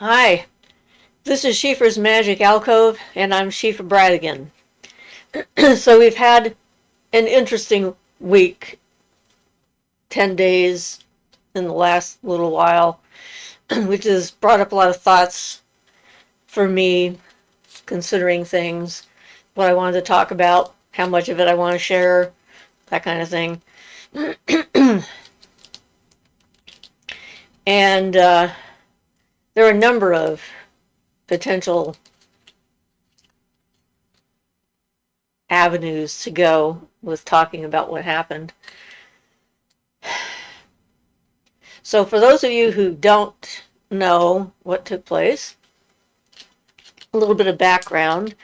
Hi, this is Siofra's Magic Alcove, and I'm Siofra Bradigan. So we've had an interesting week, 10 days in the last little while, which has brought up a lot of thoughts for me, considering things, what I wanted to talk about, how much of it I want to share, that kind of thing. And there are a number of potential avenues to go with talking about what happened. So, for those of you who don't know what took place, a little bit of background.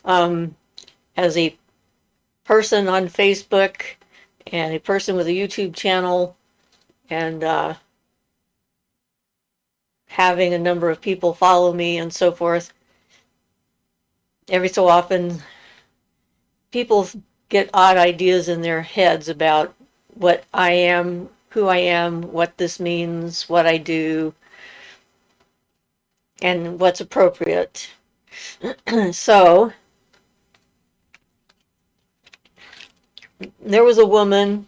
As a person on Facebook and a person with a YouTube channel, and having a number of people follow me and so forth, every so often people get odd ideas in their heads about what I am, who I am, what this means, what I do, and what's appropriate. So, there was a woman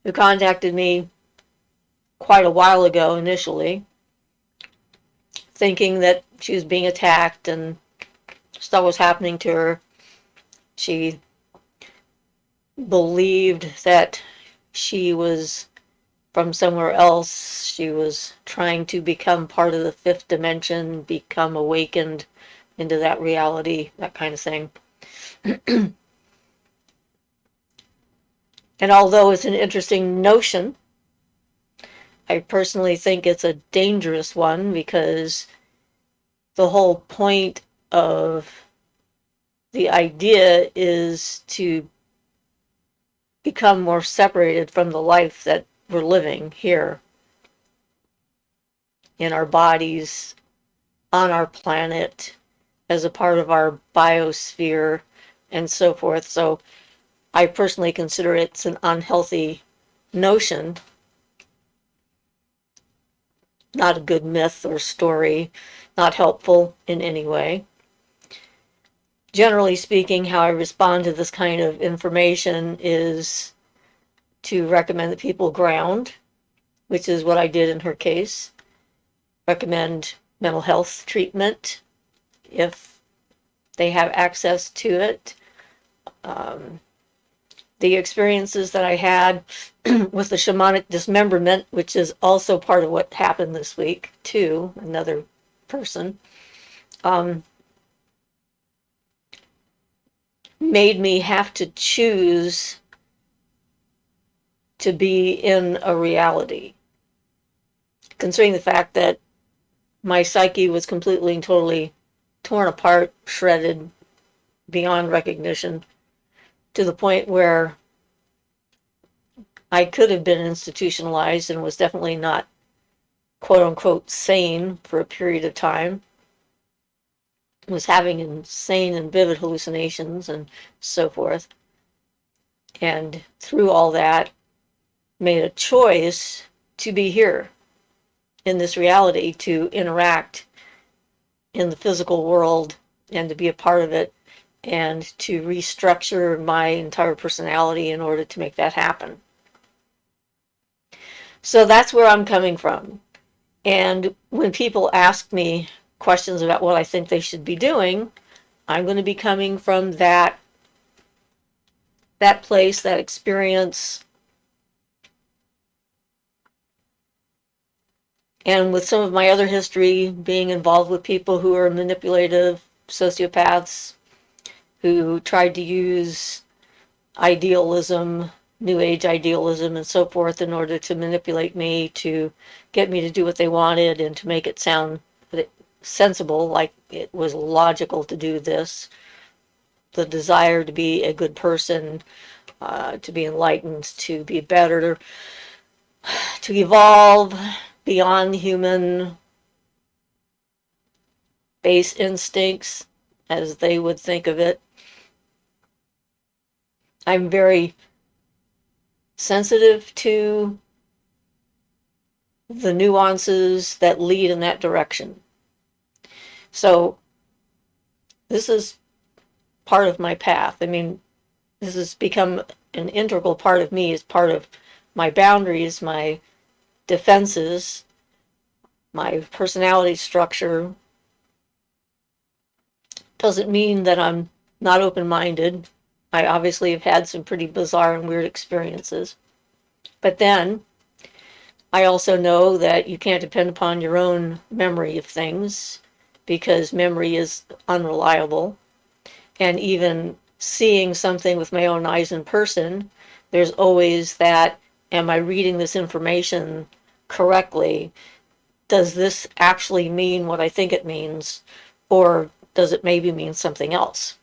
who contacted me quite a while ago initially, thinking that she was being attacked and stuff was happening to her. She believed that she was from somewhere else. She was trying to become part of the fifth dimension, become awakened into that reality, that kind of thing. And although it's an interesting notion, I personally think it's a dangerous one, because the whole point of the idea is to become more separated from the life that we're living here in our bodies, on our planet, as a part of our biosphere, and so forth. So I personally consider it's an unhealthy notion, not a good myth or story, not helpful in any way. Generally speaking, how I respond to this kind of information is to recommend that people ground, which is what I did in her case. Recommend mental health treatment if they have access to it. The experiences that I had with the shamanic dismemberment, which is also part of what happened this week to another person, made me have to choose to be in a reality, considering the fact that my psyche was completely and totally torn apart, shredded beyond recognition, to the point where I could have been institutionalized and was definitely not quote unquote sane for a period of time. Was having insane and vivid hallucinations and so forth. And through all that, made a choice to be here in this reality, to interact in the physical world and to be a part of it, and to restructure my entire personality in order to make that happen. So that's where I'm coming from. And when people ask me questions about what I think they should be doing, I'm going to be coming from that place, that experience, and with some of my other history, being involved with people who are manipulative, sociopaths, who tried to use idealism, New Age idealism, and so forth in order to manipulate me, to get me to do what they wanted and to make it sound sensible, like it was logical to do this. The desire to be a good person, to be enlightened, to be better, to evolve beyond human base instincts, as they would think of it. I'm very sensitive to the nuances that lead in that direction. So this is part of my path. I mean, this has become an integral part of me, as part of my boundaries, my defenses, my personality structure. Doesn't mean that I'm not open-minded. I obviously have had some pretty bizarre and weird experiences. But then I also know that you can't depend upon your own memory of things, because memory is unreliable. And even seeing something with my own eyes in person, there's always that, am I reading this information correctly? Does this actually mean what I think it means? Or does it maybe mean something else?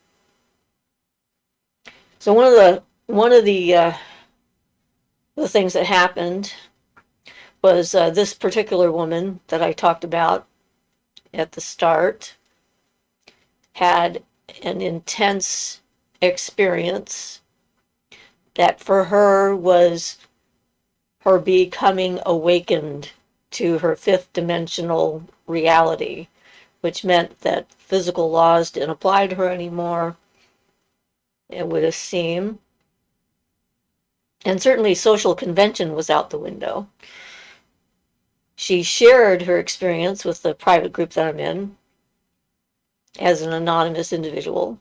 So one of the things that happened was this particular woman that I talked about at the start had an intense experience that for her was her becoming awakened to her fifth dimensional reality, which meant that physical laws didn't apply to her anymore, it would seem. And certainly social convention was out the window. She shared her experience with the private group that I'm in as an anonymous individual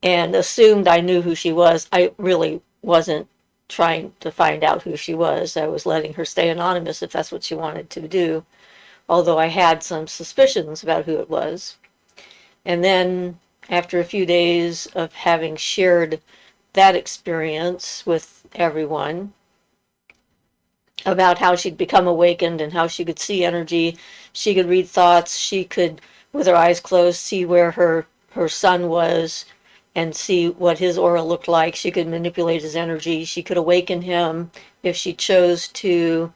and assumed I knew who she was. I really wasn't trying to find out who she was. I was letting her stay anonymous if that's what she wanted to do, although I had some suspicions about who it was. And then after a few days of having shared that experience with everyone about how she'd become awakened and how she could see energy, she could read thoughts, she could, with her eyes closed, see where her son was and see what his aura looked like. She could manipulate his energy. She could awaken him if she chose to.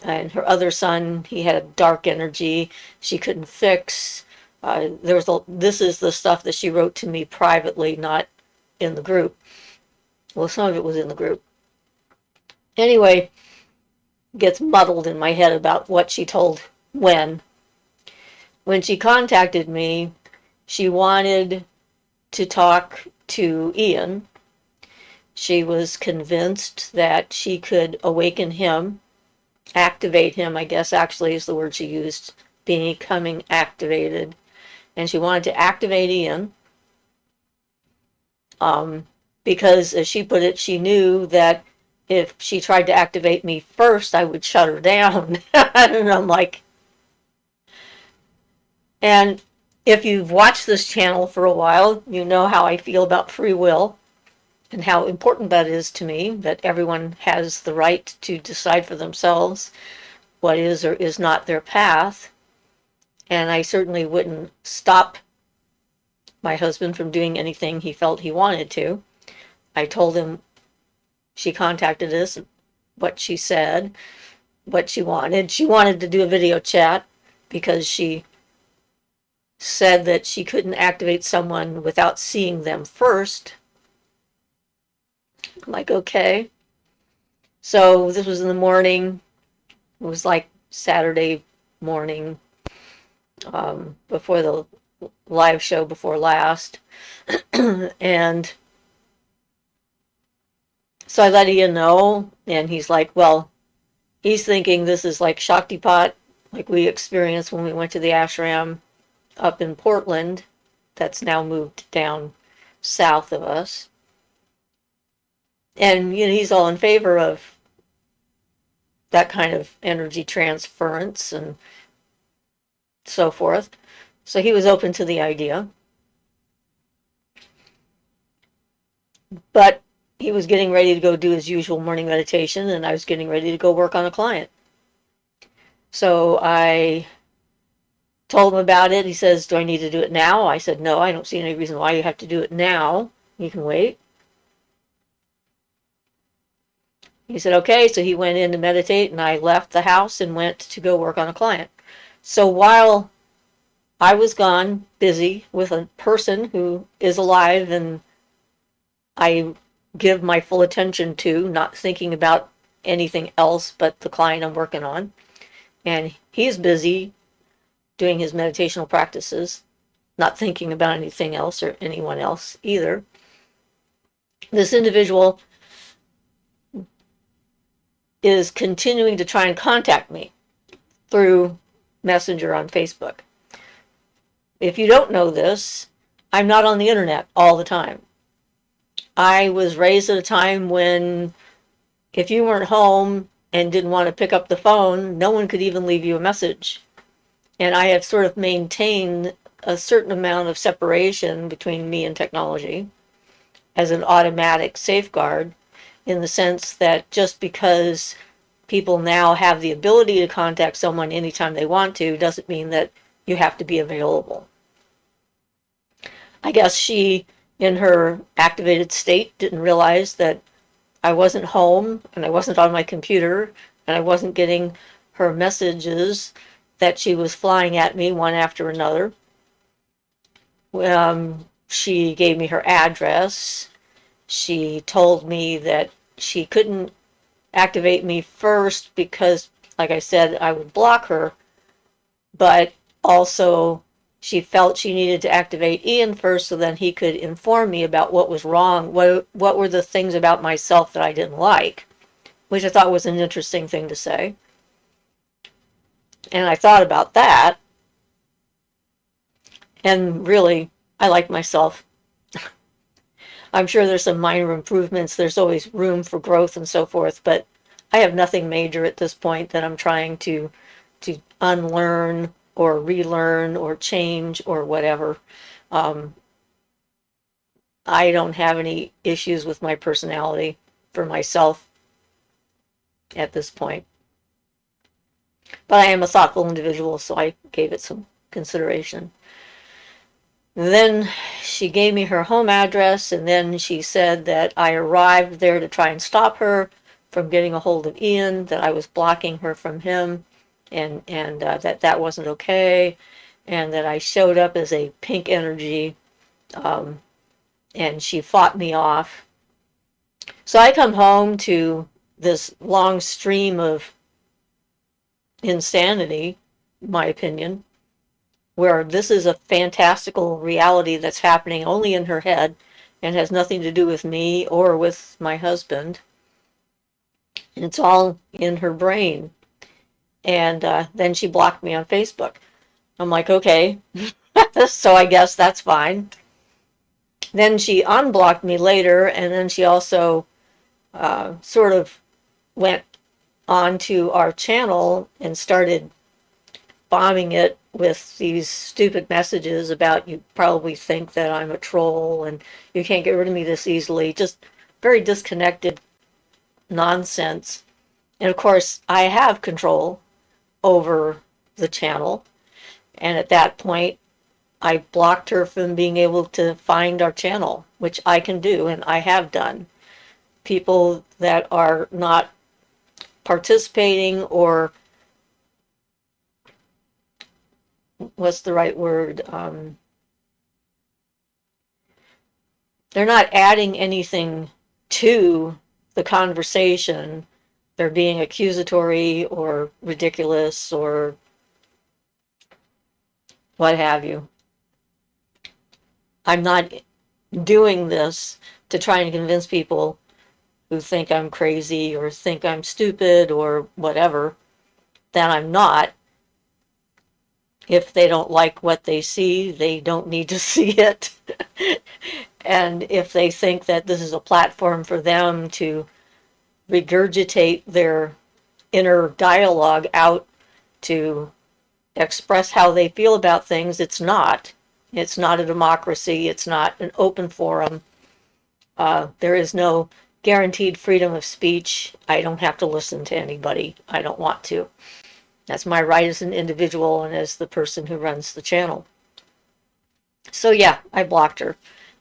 And her other son, he had dark energy she couldn't fix. This is the stuff that she wrote to me privately, not in the group. Well, some of it was in the group. Anyway, gets muddled in my head about what she told when. When she contacted me, she wanted to talk to Ian. She was convinced that she could awaken him, activate him, I guess actually is the word she used, becoming activated. And she wanted to activate Ian because, as she put it, she knew that if she tried to activate me first, I would shut her down. And I'm like, and if you've watched this channel for a while, you know how I feel about free will and how important that is to me, that everyone has the right to decide for themselves what is or is not their path. And I certainly wouldn't stop my husband from doing anything he felt he wanted to. I told him she contacted us, what she said, what she wanted. She wanted to do a video chat because she said that she couldn't activate someone without seeing them first. I'm like, okay. So this was in the morning. It was like Saturday morning, before the live show before last. And so I let Ian know, and he's like, well, he's thinking this is like Shaktipat, like we experienced when we went to the ashram up in Portland, that's now moved down south of us. And you know, he's all in favor of that kind of energy transference and so forth. So he was open to the idea. But he was getting ready to go do his usual morning meditation, and I was getting ready to go work on a client. So I told him about it. He says, do I need to do it now? I said, no, I don't see any reason why you have to do it now. You can wait. He said, okay. So he went in to meditate, and I left the house and went to go work on a client. So while I was gone, busy with a person who is alive and I give my full attention to, not thinking about anything else but the client I'm working on, and he's busy doing his meditational practices, not thinking about anything else or anyone else either. This individual is continuing to try and contact me through Messenger on Facebook. If you don't know this, I'm not on the internet all the time. I was raised at a time when if you weren't home and didn't want to pick up the phone, no one could even leave you a message. And I have sort of maintained a certain amount of separation between me and technology as an automatic safeguard, in the sense that just because people now have the ability to contact someone anytime they want to doesn't mean that you have to be available. I guess she, in her activated state, didn't realize that I wasn't home and I wasn't on my computer and I wasn't getting her messages that she was flying at me one after another. She gave me her address. She told me that she couldn't activate me first because, like I said, I would block her, but also she felt she needed to activate Ian first so then he could inform me about what was wrong, what were the things about myself that I didn't like, which I thought was an interesting thing to say. And I thought about that, and really, I like myself. I'm sure there's some minor improvements. There's always room for growth and so forth, but I have nothing major at this point that I'm trying to unlearn or relearn or change or whatever. I don't have any issues with my personality for myself at this point. But I am a thoughtful individual, so I gave it some consideration. Then she gave me her home address, and then she said that I arrived there to try and stop her from getting a hold of Ian, that I was blocking her from him, and that wasn't okay, and that I showed up as a pink energy, and she fought me off. So I come home to this long stream of insanity, in my opinion, where this is a fantastical reality that's happening only in her head and has nothing to do with me or with my husband. And it's all in her brain. And then she blocked me on Facebook. I'm like, okay, so I guess that's fine. Then she unblocked me later, and then she also sort of went onto our channel and started bombing it with these stupid messages about, you probably think that I'm a troll and you can't get rid of me this easily. Just very disconnected nonsense. And of course, I have control over the channel. And at that point, I blocked her from being able to find our channel, which I can do, and I have done. People that are not participating, or what's the right word? They're not adding anything to the conversation. They're being accusatory or ridiculous or what have you. I'm not doing this to try and convince people who think I'm crazy or think I'm stupid or whatever, that I'm not. If they don't like what they see, they don't need to see it. And if they think that this is a platform for them to regurgitate their inner dialogue out to express how they feel about things, it's not. It's not a democracy. It's not an open forum. There is no guaranteed freedom of speech. I don't have to listen to anybody. I don't want to. That's my right as an individual and as the person who runs the channel. So yeah, I blocked her,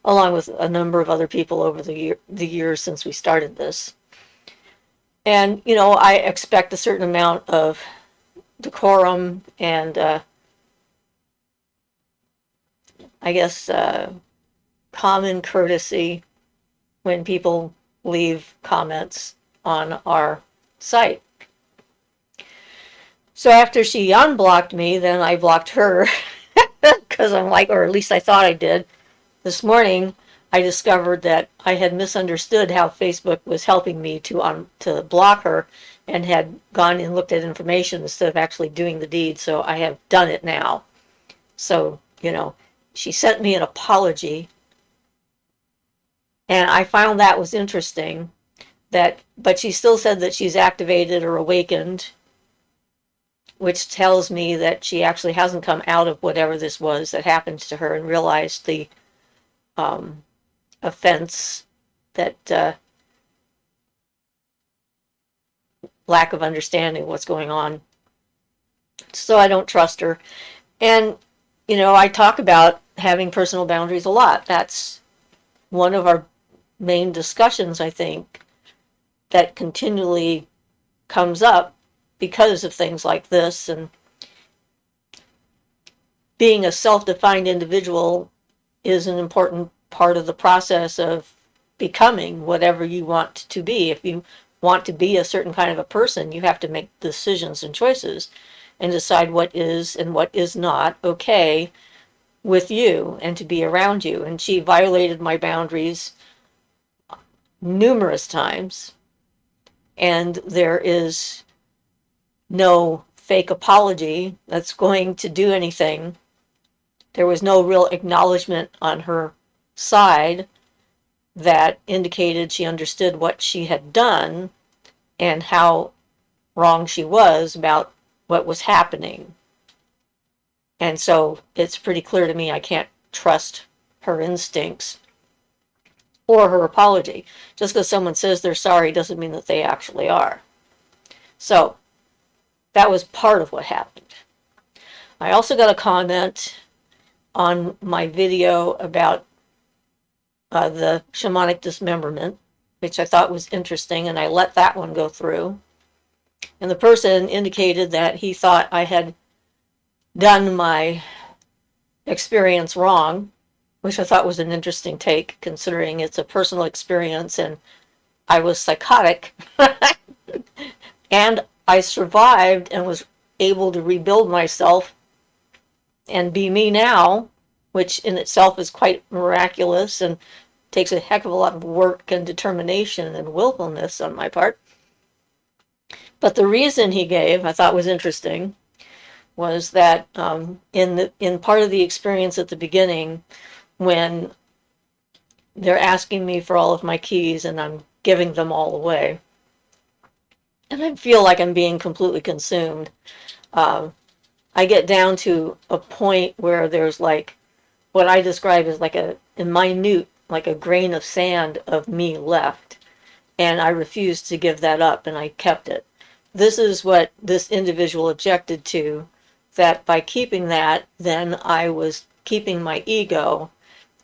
along with a number of other people over the years since we started this. And, you know, I expect a certain amount of decorum and, I guess, common courtesy when people leave comments on our site. So after she unblocked me, then I blocked her because I'm like, or at least I thought I did. This morning, I discovered that I had misunderstood how Facebook was helping me to block her, and had gone and looked at information instead of actually doing the deed. So I have done it now. So, she sent me an apology, and I found that was interesting. But she still said that she's activated or awakened, which tells me that she actually hasn't come out of whatever this was that happened to her and realized the offense, that lack of understanding of what's going on. So I don't trust her. And, I talk about having personal boundaries a lot. That's one of our main discussions, I think, that continually comes up because of things like this. And being a self-defined individual is an important part of the process of becoming whatever you want to be. If you want to be a certain kind of a person, you have to make decisions and choices and decide what is and what is not okay with you and to be around you. And she violated my boundaries numerous times, and there is no fake apology that's going to do anything. There was no real acknowledgement on her side that indicated she understood what she had done and how wrong she was about what was happening. And so it's pretty clear to me I can't trust her instincts or her apology. Just because someone says they're sorry doesn't mean that they actually are. So that was part of what happened. I also got a comment on my video about the shamanic dismemberment, which I thought was interesting, and I let that one go through. And the person indicated that he thought I had done my experience wrong, which I thought was an interesting take, considering it's a personal experience and I was psychotic. And I survived and was able to rebuild myself and be me now, which in itself is quite miraculous and takes a heck of a lot of work and determination and willfulness on my part. But the reason he gave, I thought was interesting, was that in part of the experience at the beginning, when they're asking me for all of my keys and I'm giving them all away, and I feel like I'm being completely consumed, I get down to a point where there's like what I describe as like a minute, like a grain of sand of me left, and I refused to give that up, and I kept it. This is what this individual objected to, that by keeping that, then I was keeping my ego,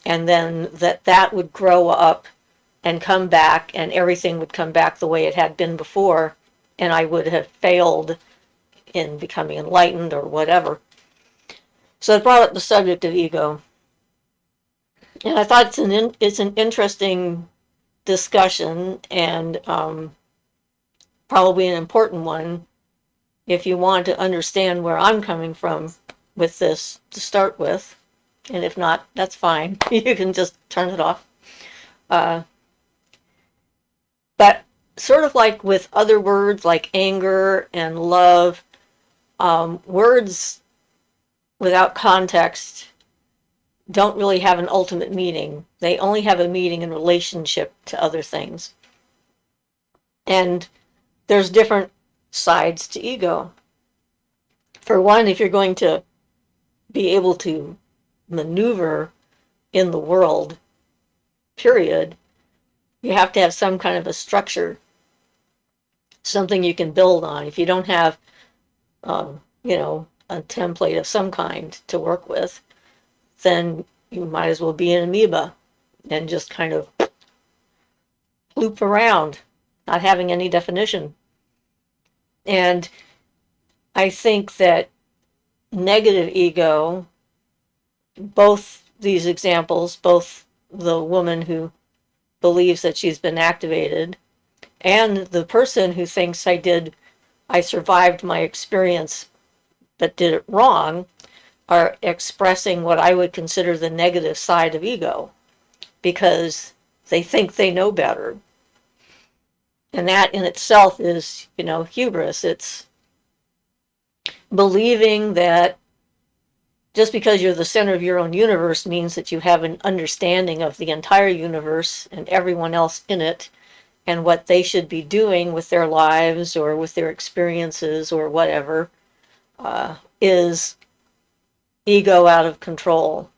and then that would grow up and come back, and everything would come back the way it had been before, and I would have failed in becoming enlightened or whatever. So it brought up the subject of ego. And I thought it's an interesting discussion, and probably an important one if you want to understand where I'm coming from with this to start with. And if not, that's fine. You can just turn it off. But sort of like with other words like anger and love, words without context don't really have an ultimate meaning. They only have a meaning in relationship to other things. And there's different sides to ego. For one, if you're going to be able to maneuver in the world, period, you have to have some kind of a structure, something you can build on. If you don't have, a template of some kind to work with, then you might as well be an amoeba and just kind of loop around, not having any definition. And I think that negative ego, both these examples, both the woman who believes that she's been activated and the person who thinks I did I survived my experience but did it wrong are expressing what I would consider the negative side of ego because they think they know better. And that in itself is, hubris. It's believing that just because you're the center of your own universe means that you have an understanding of the entire universe and everyone else in it and what they should be doing with their lives or with their experiences or whatever is ego out of control.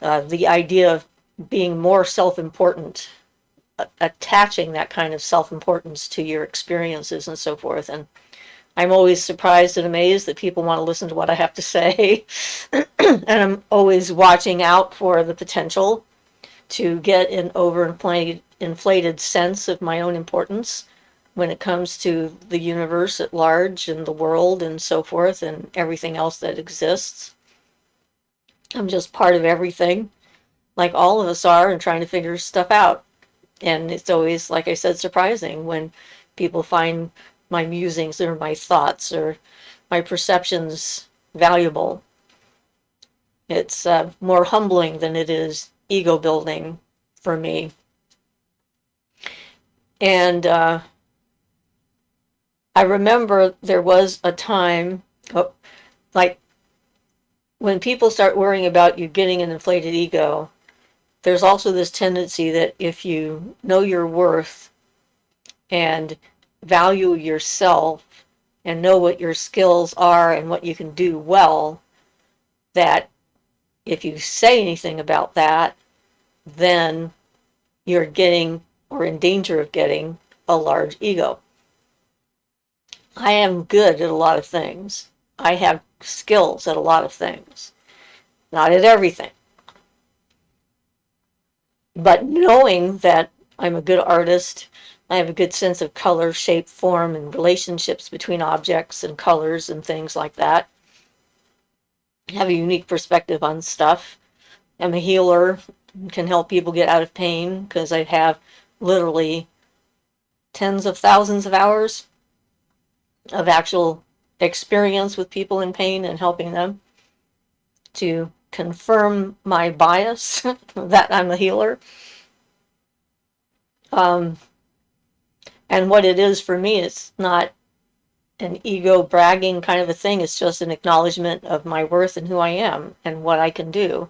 The idea of being more self-important, attaching that kind of self-importance to your experiences and so forth. And I'm always surprised and amazed that people want to listen to what I have to say. And I'm always watching out for the potential to get an overinflated sense of my own importance when it comes to the universe at large and the world and so forth and everything else that exists. I'm just part of everything, like all of us are, and trying to figure stuff out. And it's always, like I said, surprising when people find my musings or my thoughts or my perceptions valuable. It's more humbling than it is ego building for me. And I remember there was a time, like when people start worrying about you getting an inflated ego, there's also this tendency that if you know your worth and value yourself and know what your skills are and what you can do well, that if you say anything about that, then you're getting or in danger of getting a large ego. I am good at a lot of things. I have skills at a lot of things. Not at everything. But knowing that I'm a good artist, I have a good sense of color, shape, form, and relationships between objects and colors and things like that. I have a unique perspective on stuff. I'm a healer, can help people get out of pain because I have literally tens of thousands of hours of actual experience with people in pain and helping them to confirm my bias that I'm a healer. And what it is for me, it's not an ego bragging kind of a thing. It's just an acknowledgement of my worth and who I am and what I can do.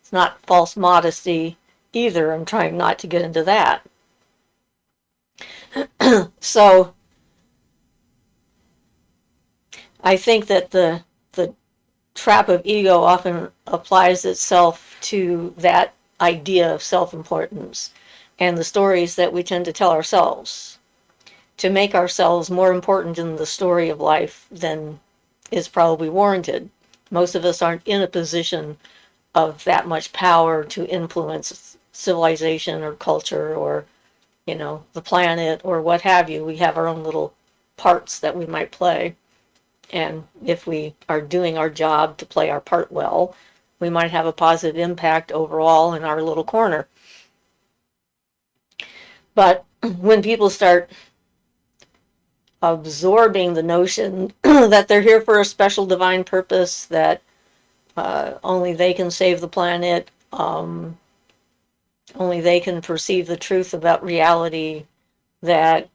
It's not false modesty either. I'm trying not to get into that. So I think that the trap of ego often applies itself to that idea of self-importance and the stories that we tend to tell ourselves to make ourselves more important in the story of life than is probably warranted. Most of us aren't in a position of that much power to influence civilization or culture or, the planet or what have you. We have our own little parts that we might play. And if we are doing our job to play our part well, we might have a positive impact overall in our little corner. But when people start absorbing the notion that they're here for a special divine purpose, that only they can save the planet, only they can perceive the truth about reality, that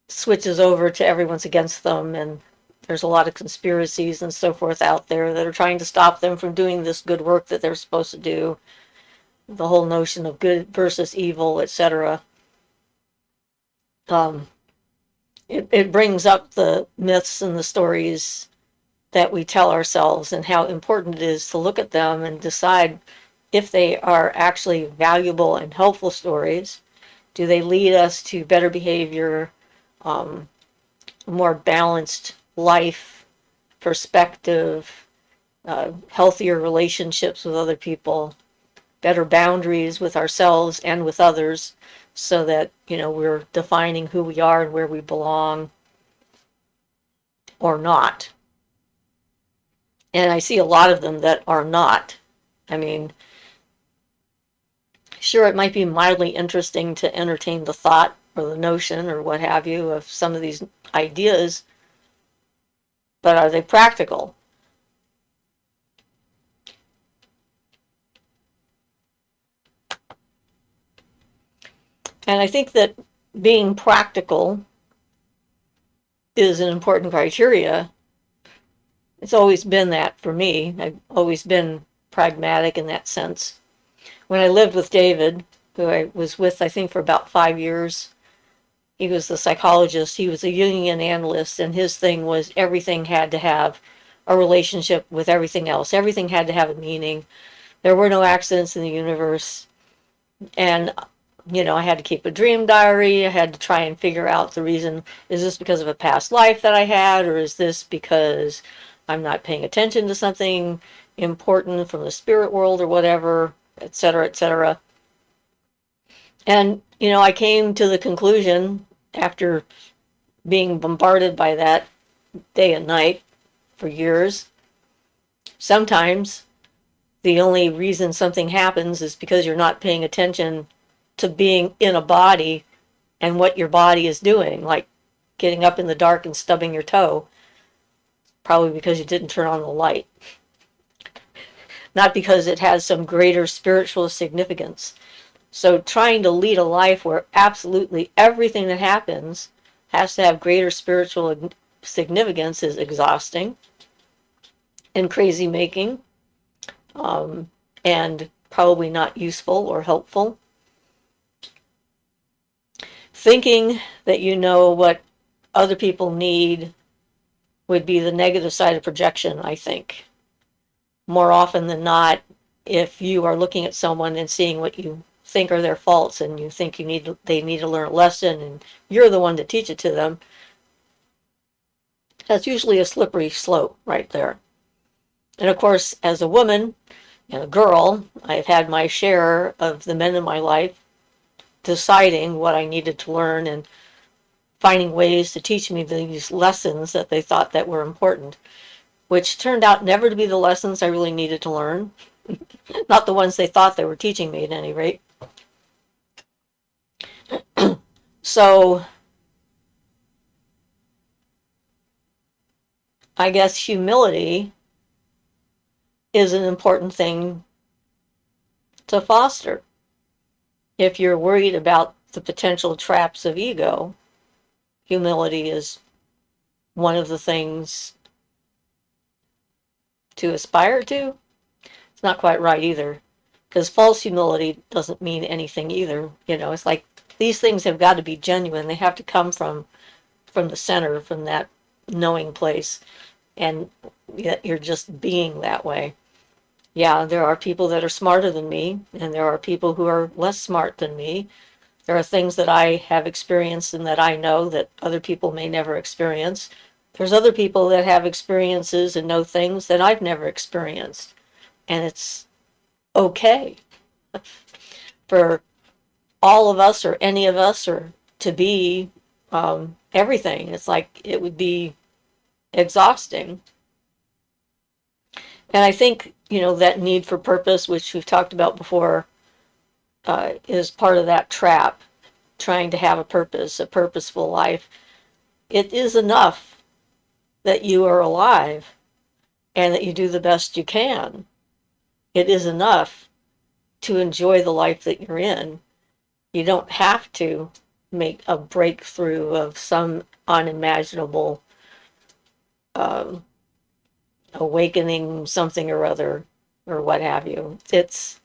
switches over to everyone's against them, and there's a lot of conspiracies and so forth out there that are trying to stop them from doing this good work that they're supposed to do. The whole notion of good versus evil, etc. It brings up the myths and the stories that we tell ourselves and how important it is to look at them and decide if they are actually valuable and helpful stories. Do they lead us to better behavior, more balanced life, perspective, healthier relationships with other people, better boundaries with ourselves and with others, so that, we're defining who we are and where we belong or not. And I see a lot of them that are not. I mean, sure, it might be mildly interesting to entertain the thought or the notion or what have you of some of these ideas, but are they practical? And I think that being practical is an important criteria. It's always been that for me. I've always been pragmatic in that sense. When I lived with David, who I was with, I think, for about 5 years, he was the psychologist. He was a Jungian analyst, and his thing was everything had to have a relationship with everything else. Everything had to have a meaning. There were no accidents in the universe. And I had to keep a dream diary. I had to try and figure out the reason. Is this because of a past life that I had, or is this because I'm not paying attention to something important from the spirit world or whatever, et cetera, et cetera. And, I came to the conclusion after being bombarded by that day and night for years, sometimes the only reason something happens is because you're not paying attention to being in a body and what your body is doing, like getting up in the dark and stubbing your toe, probably because you didn't turn on the light. Not because it has some greater spiritual significance. So trying to lead a life where absolutely everything that happens has to have greater spiritual significance is exhausting and crazy making, and probably not useful or helpful. Thinking that you know what other people need would be the negative side of projection, I think. More often than not, if you are looking at someone and seeing what you think are their faults and you think they need to learn a lesson and you're the one to teach it to them, that's usually a slippery slope right there. And of course, as a woman and a girl, I've had my share of the men in my life deciding what I needed to learn and finding ways to teach me these lessons that they thought that were important, which turned out never to be the lessons I really needed to learn. Not the ones they thought they were teaching me at any rate. So I guess humility is an important thing to foster. If you're worried about the potential traps of ego, humility is one of the things to aspire to. It's not quite right either, because false humility doesn't mean anything either. It's like these things have got to be genuine. They have to come from the center, from that knowing place, and yet you're just being that way. Yeah, there are people that are smarter than me, and there are people who are less smart than me. There are things that I have experienced and that I know that other people may never experience. There's other people that have experiences and know things that I've never experienced. And it's okay for all of us or any of us or to be everything. It's like it would be exhausting. And I think, that need for purpose, which we've talked about before, is part of that trap, trying to have a purpose, a purposeful life. It is enough that you are alive and that you do the best you can. It is enough to enjoy the life that you're in. You don't have to make a breakthrough of some unimaginable awakening something or other or what have you. It's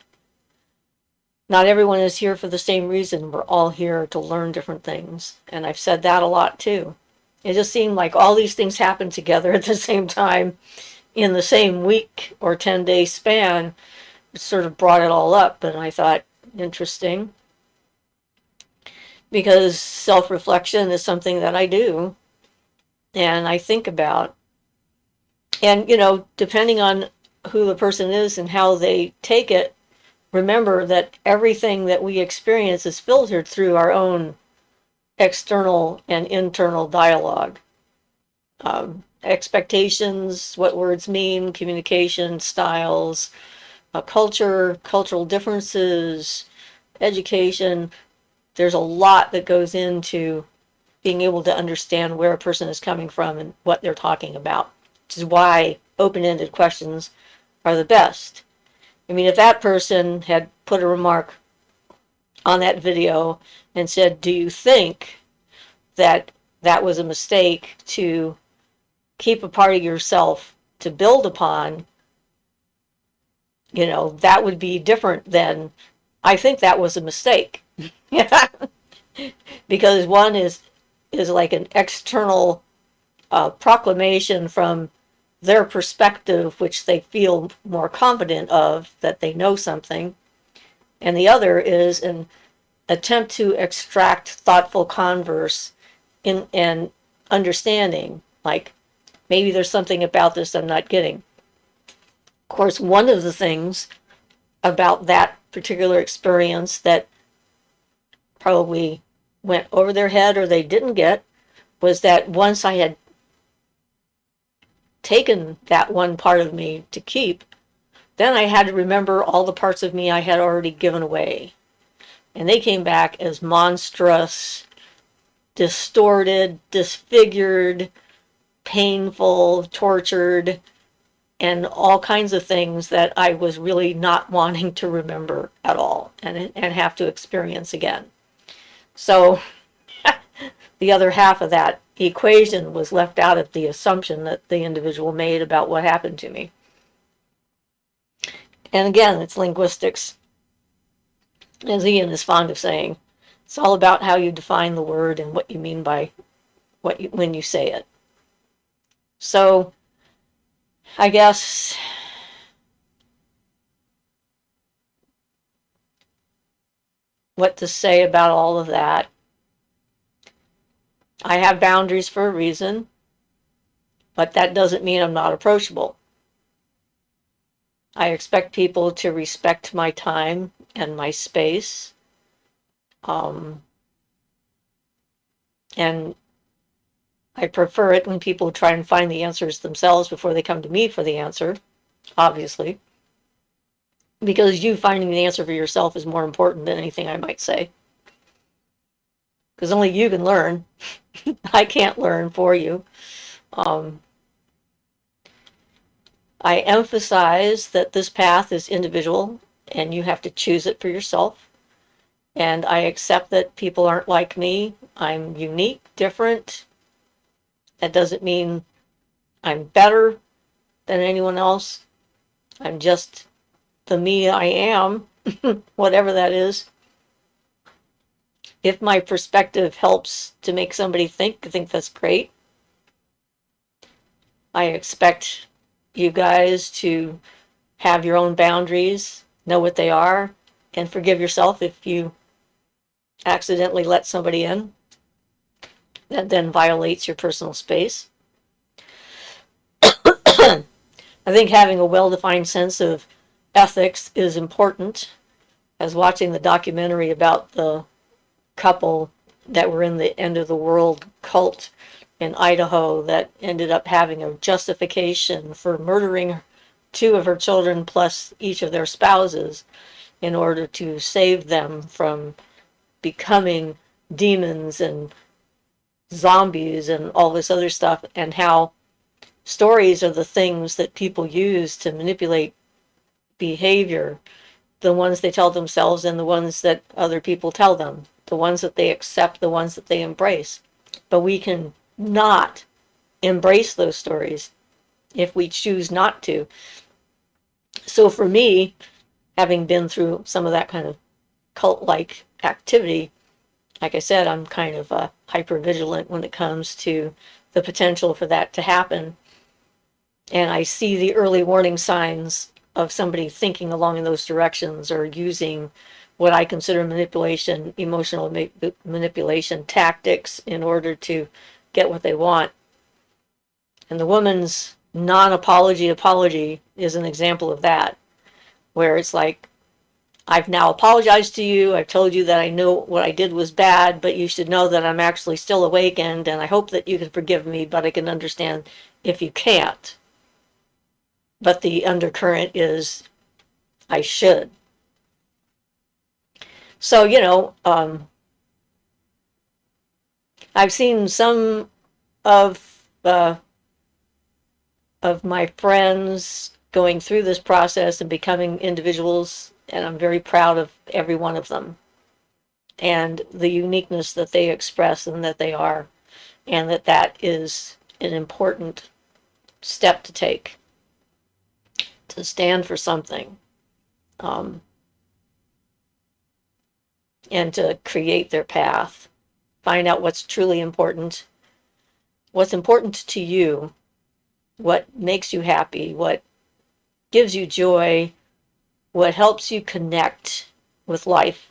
not everyone is here for the same reason. We're all here to learn different things. And I've said that a lot too. It just seemed like all these things happened together at the same time in the same week or 10-day span. It sort of brought it all up. And I thought, interesting. Because self-reflection is something that I do and I think about. And, depending on who the person is and how they take it, remember that everything that we experience is filtered through our own external and internal dialogue. Expectations, what words mean, communication styles, cultural differences, education, there's a lot that goes into being able to understand where a person is coming from and what they're talking about, which is why open-ended questions are the best. I mean, if that person had put a remark on that video and said, do you think that that was a mistake to keep a part of yourself to build upon, that would be different than, I think that was a mistake. Because one is like an external proclamation from their perspective, which they feel more confident of, that they know something. And the other is an attempt to extract thoughtful converse in and understanding, like, maybe there's something about this I'm not getting. Of course, one of the things about that particular experience that probably went over their head or they didn't get was that once I had taken that one part of me to keep, then I had to remember all the parts of me I had already given away. And they came back as monstrous, distorted, disfigured, painful, tortured, and all kinds of things that I was really not wanting to remember at all and have to experience again. So the other half of that equation was left out of the assumption that the individual made about what happened to me. And again, it's linguistics. As Ian is fond of saying, it's all about how you define the word and what you mean by when you say it. So I guess what to say about all of that. I have boundaries for a reason, but that doesn't mean I'm not approachable. I expect people to respect my time and my space. And I prefer it when people try and find the answers themselves before they come to me for the answer, obviously. Because you finding the answer for yourself is more important than anything I might say. Because only you can learn. I can't learn for you. I emphasize that this path is individual and you have to choose it for yourself. And I accept that people aren't like me. I'm unique, different. That doesn't mean I'm better than anyone else. I'm just the me I am, whatever that is. If my perspective helps to make somebody think, I think that's great. I expect you guys to have your own boundaries, know what they are, and forgive yourself if you accidentally let somebody in that then violates your personal space. I think having a well-defined sense of ethics is important. I was watching the documentary about the couple that were in the end of the world cult in Idaho that ended up having a justification for murdering 2 of her children plus each of their spouses in order to save them from becoming demons and zombies and all this other stuff, and how stories are the things that people use to manipulate behavior, the ones they tell themselves and the ones that other people tell them, the ones that they accept, the ones that they embrace. But we can not embrace those stories if we choose not to. So for me, having been through some of that kind of cult-like activity, like I said, I'm kind of hyper-vigilant when it comes to the potential for that to happen. And I see the early warning signs of somebody thinking along in those directions or using what I consider manipulation, emotional manipulation tactics in order to get what they want. And the woman's non-apology apology is an example of that, where it's like, I've now apologized to you. I've told you that I know what I did was bad, but you should know that I'm actually still awakened, and I hope that you can forgive me, but I can understand if you can't. But the undercurrent is, I should. So, I've seen some of uh, of my friends going through this process and becoming individuals, and I'm very proud of every one of them and the uniqueness that they express and that they are, and that is an important step to take, to stand for something, um, and to create their path, find out what's truly important, what's important to you, what makes you happy, what gives you joy, what helps you connect with life.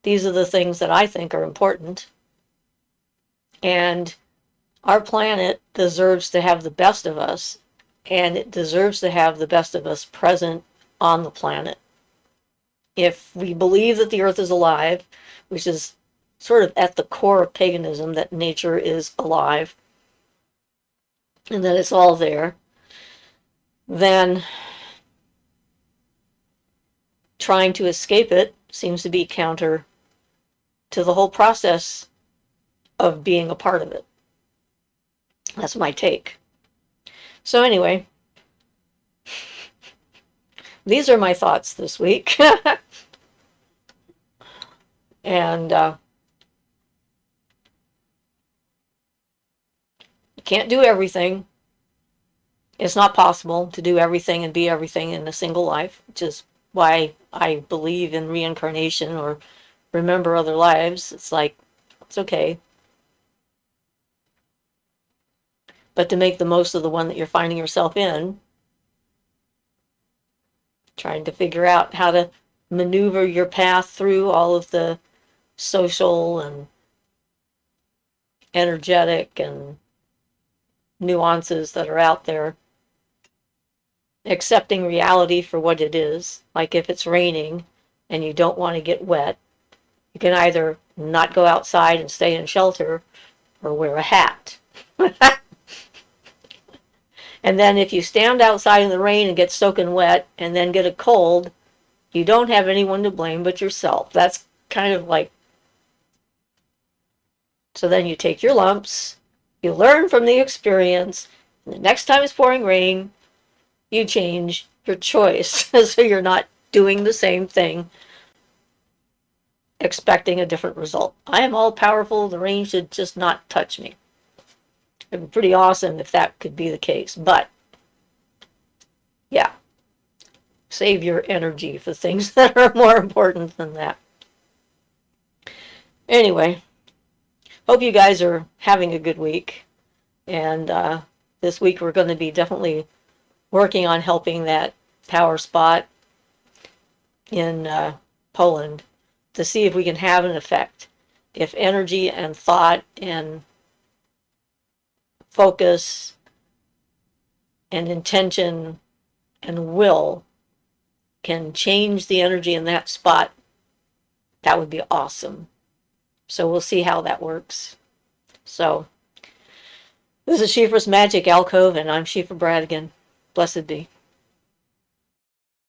These are the things that I think are important. And our planet deserves to have the best of us, and it deserves to have the best of us present on the planet. If we believe that the earth is alive, which is sort of at the core of paganism, that nature is alive and that it's all there, then trying to escape it seems to be counter to the whole process of being a part of it. That's my take. So anyway, these are my thoughts this week. And you can't do everything. It's not possible to do everything and be everything in a single life, which is why I believe in reincarnation or remember other lives. It's like, it's okay. But to make the most of the one that you're finding yourself in, trying to figure out how to maneuver your path through all of the social and energetic and nuances that are out there, accepting reality for what it is. Like if it's raining and you don't want to get wet, you can either not go outside and stay in shelter or wear a hat. And then if you stand outside in the rain and get soaking wet and then get a cold, you don't have anyone to blame but yourself. That's kind of like, so then you take your lumps, you learn from the experience, and the next time it's pouring rain, you change your choice so you're not doing the same thing expecting a different result. I am all powerful, the rain should just not touch me. It'd be pretty awesome if that could be the case, but yeah, save your energy for things that are more important than that. Anyway, hope you guys are having a good week, and this week we're going to be definitely working on helping that power spot in Poland to see if we can have an effect. If energy and thought and focus and intention and will can change the energy in that spot, that would be awesome. So we'll see how that works. So this is Siofra's Magic Alcove, and I'm Siofra Brad again. Blessed be.